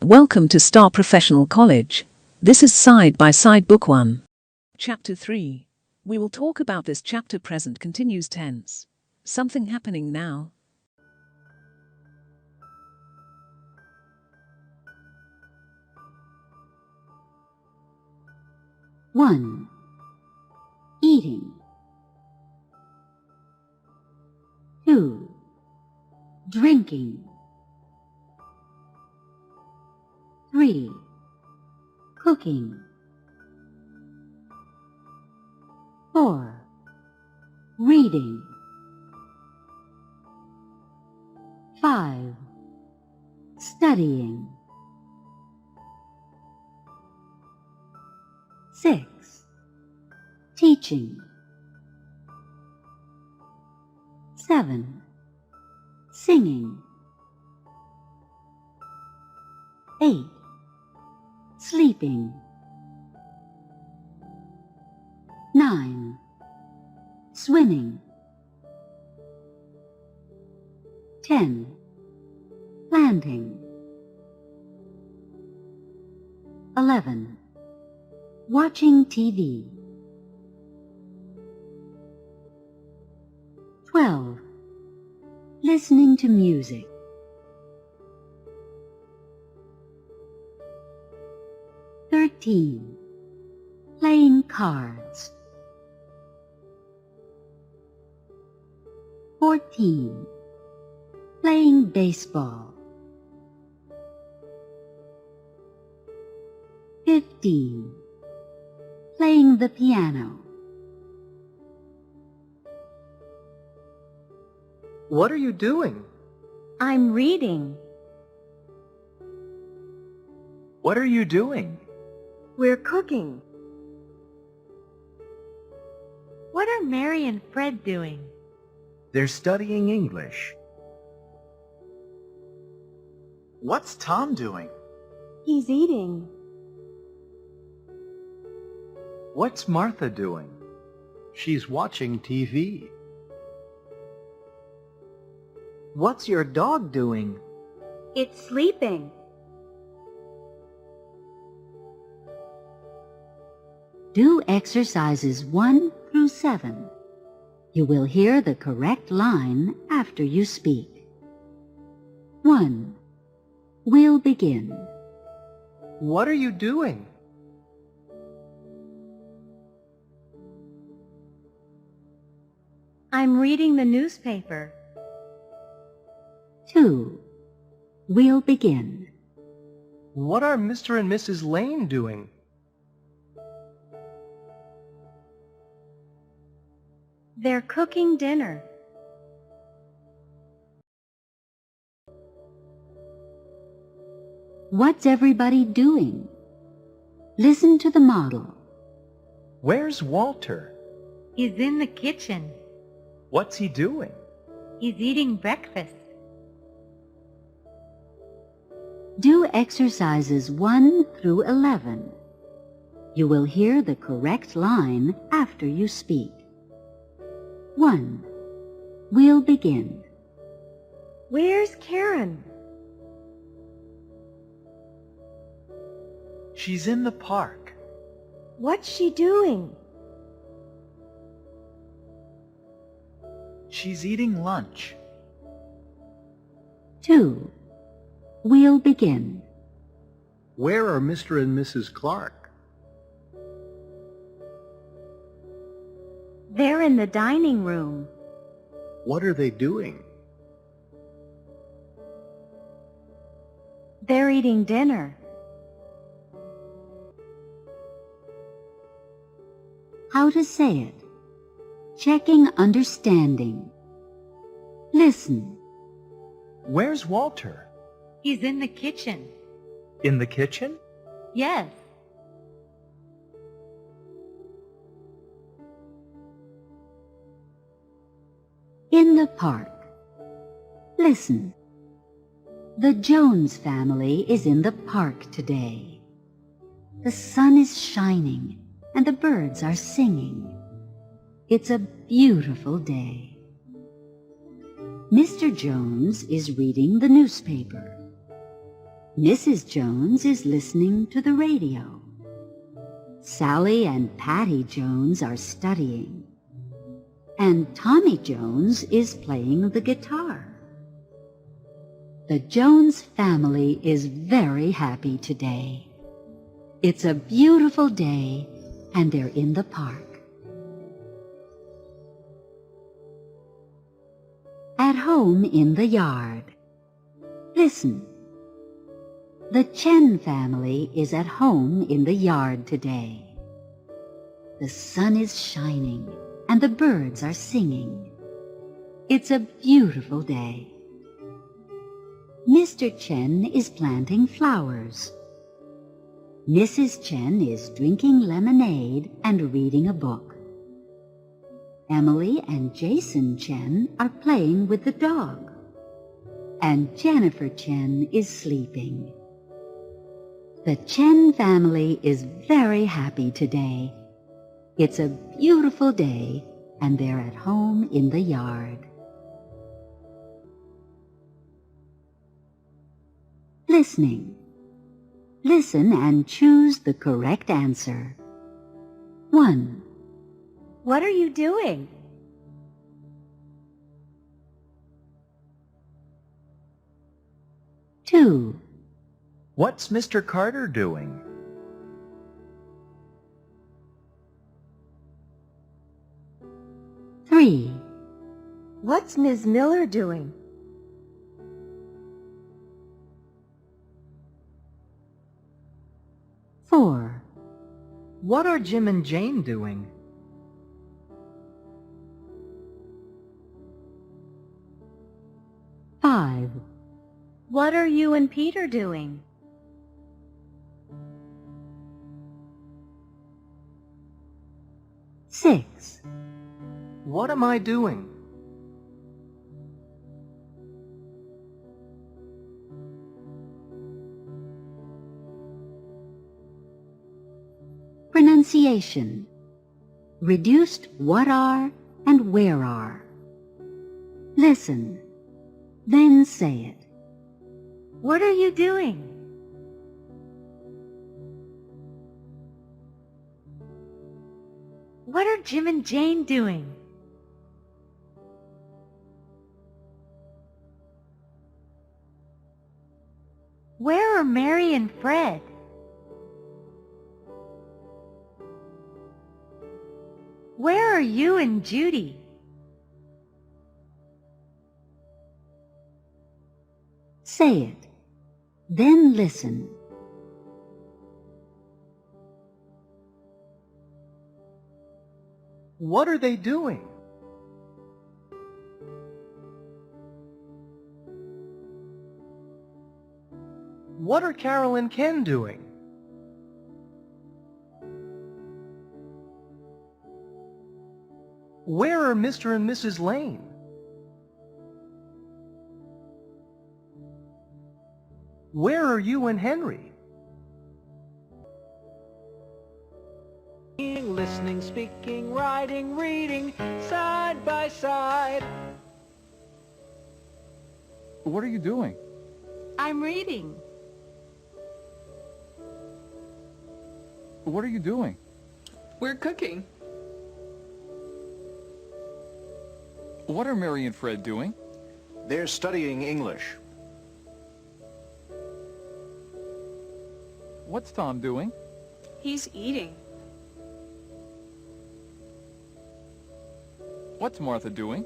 Welcome to Star Professional College. This is Side by Side Book 1. Chapter 3. We will talk about this chapter present continuous tense. Something happening now. One. Eating. 2. Drinking. 3. Cooking. 4. Reading. 5. Studying. 6. Teaching. 7. Singing. 8. Sleeping. 9. Swimming. 10. Planting. 11. Watching TV. 12. Listening to music. 13. Playing cards. 14. Playing baseball. 15. Playing the piano. What are you doing? I'm reading. What are you doing? We're cooking. What are Mary and Fred doing? They're studying English. What's Tom doing? He's eating. What's Martha doing? She's watching TV. What's your dog doing? It's sleeping. Do exercises 1 through 7. You will hear the correct line after you speak. 1. We'll begin. What are you doing? I'm reading the newspaper. 2. We'll begin. What are Mr. and Mrs. Lane doing? They're cooking dinner. What's everybody doing? Listen to the model. Where's Walter? He's in the kitchen. What's he doing? He's eating breakfast. Do exercises 1 through 11. You will hear the correct line after you speak. 1. We'll begin. Where's Karen? She's in the park. What's she doing? She's eating lunch. 2. We'll begin. Where are Mr. and Mrs. Clark? They're in the dining room. What are they doing? They're eating dinner. How to say it. Checking understanding. Listen. Where's Walter? He's in the kitchen. In the kitchen? Yes. In the park. Listen. The Jones family is in the park today. The sun is shining and the birds are singing. It's a beautiful day. Mr. Jones is reading the newspaper. Mrs. Jones is listening to the radio. Sally and Patty Jones are studying. And Tommy Jones is playing the guitar. The Jones family is very happy today. It's a beautiful day, and they're in the park. At home in the yard. Listen. The Chen family is at home in the yard today. The sun is shining, and the birds are singing. It's a beautiful day. Mr. Chen is planting flowers. Mrs. Chen is drinking lemonade and reading a book. Emily and Jason Chen are playing with the dog. And Jennifer Chen is sleeping. The Chen family is very happy today. It's a beautiful day, and they're at home in the yard. Listening. Listen and choose the correct answer. 1. What are you doing? 2. What's Mr. Carter doing? 3. What's Ms. Miller doing? 4. What are Jim and Jane doing? 5. What are you and Peter doing? 6. What am I doing? 7. Pronunciation. Reduced what are and where are. Listen, then say it. What are you doing? What are Jim and Jane doing? Where are Mary and Fred? Where are you and Judy? Say it. Then listen. What are they doing? What are Carol and Ken doing? Where are Mr. and Mrs. Lane? Where are you and Henry? Listening, speaking, writing, reading, side by side. What are you doing? I'm reading. What are you doing? We're cooking. What are Mary and Fred doing? They're studying English. What's Tom doing? He's eating. What's Martha doing?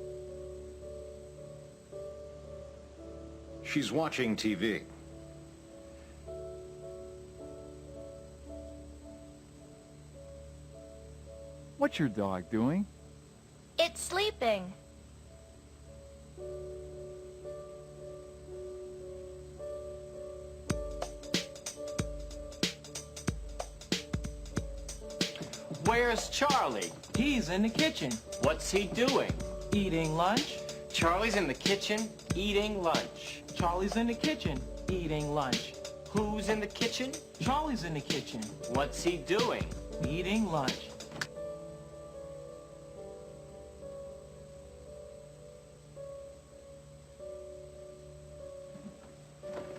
She's watching TV. What's your dog doing? It's sleeping. Where's Charlie? He's in the kitchen. What's he doing? Eating lunch. Charlie's in the kitchen eating lunch. Charlie's in the kitchen eating lunch. Who's in the kitchen? Charlie's in the kitchen. What's he doing? Eating lunch.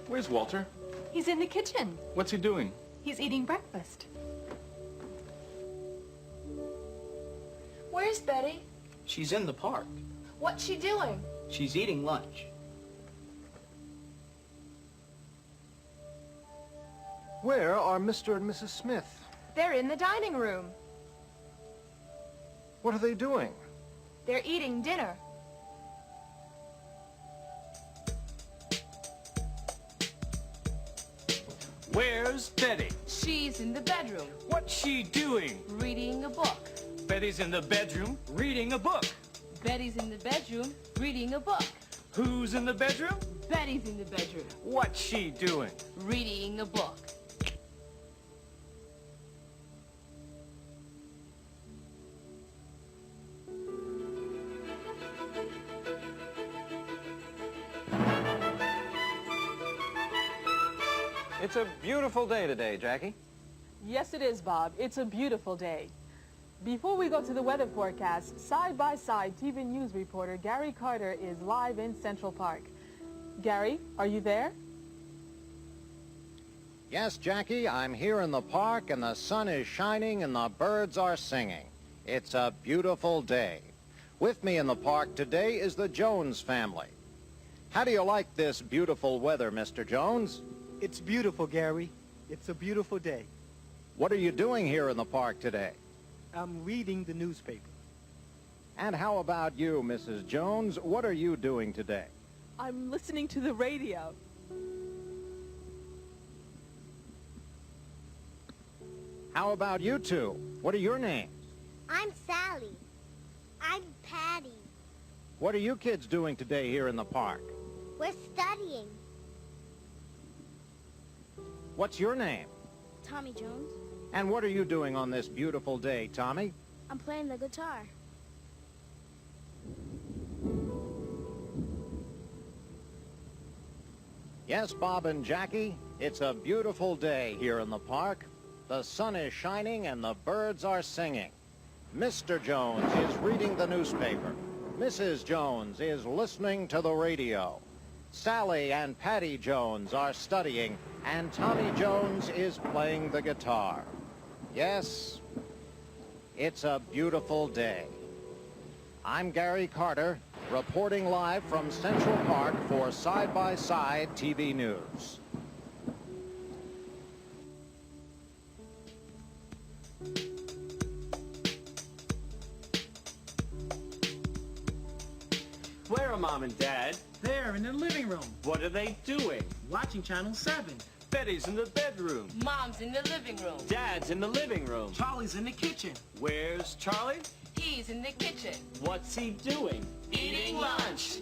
Where's Walter? He's in the kitchen. What's he doing? He's eating breakfast. Where's Betty? She's in the park. What's she doing? She's eating lunch. Where are Mr. and Mrs. Smith? They're in the dining room. What are they doing? They're eating dinner. Where's Betty? She's in the bedroom, What's she doing? reading a book. Betty's in the bedroom reading a book. Betty's in the bedroom, reading a book. Who's in the bedroom? Betty's in the bedroom, What's she doing? reading a book. It's a beautiful day today, Jackie. Yes, it is, Bob. It's a beautiful day. Before we go to the weather forecast, side-by-side TV news reporter Gary Carter is live in Central Park. Gary, are you there? Yes, Jackie, I'm here in the park and the sun is shining and the birds are singing. It's a beautiful day. With me in the park today is the Jones family. How do you like this beautiful weather, Mr. Jones? It's beautiful, Gary. It's a beautiful day. What are you doing here in the park today? I'm reading the newspaper. And how about you, Mrs. Jones? What are you doing today? I'm listening to the radio. How about you two? What are your names? I'm Sally. I'm Patty. What are you kids doing today here in the park? We're studying. What's your name? Tommy Jones. And what are you doing on this beautiful day, Tommy? I'm playing the guitar. Yes, Bob and Jackie, it's a beautiful day here in the park. The sun is shining and the birds are singing. Mr. Jones is reading the newspaper. Mrs. Jones is listening to the radio. Sally and Patty Jones are studying, and Tommy Jones is playing the guitar. Yes, it's a beautiful day. I'm Gary Carter, reporting live from Central Park for Side-by-Side TV News. Where are Mom and Dad? They're in the living room, What are they doing? watching Channel 7. Betty's in the bedroom. Mom's in the living room. Dad's in the living room. Charlie's in the kitchen. Where's Charlie? He's in the kitchen, What's he doing? eating lunch.